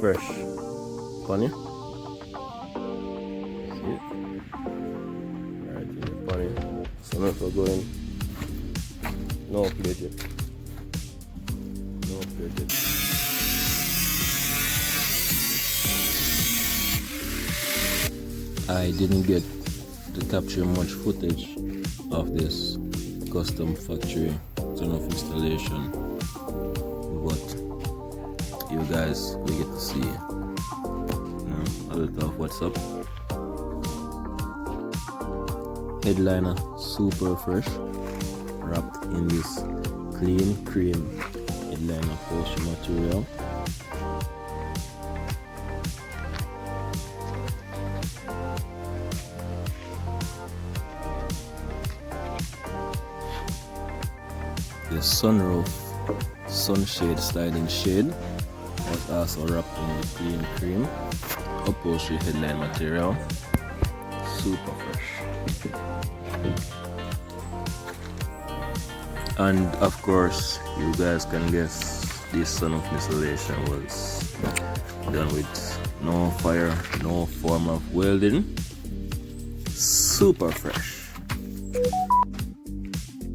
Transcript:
fresh. Funny? See it? Right in the funny. Sunroof are going. No plate yet. No plate yet. I didn't get to capture much footage of this custom factory sunroof installation, but you guys will get to see a little of what's up. Headliner super fresh, wrapped in this clean cream headliner upholstery material. The sunroof sunshade sliding shade was also wrapped in the clean cream upholstery headline material. Super fresh. And of course, you guys can guess this sunroof installation was done with no fire, no form of welding. Super fresh.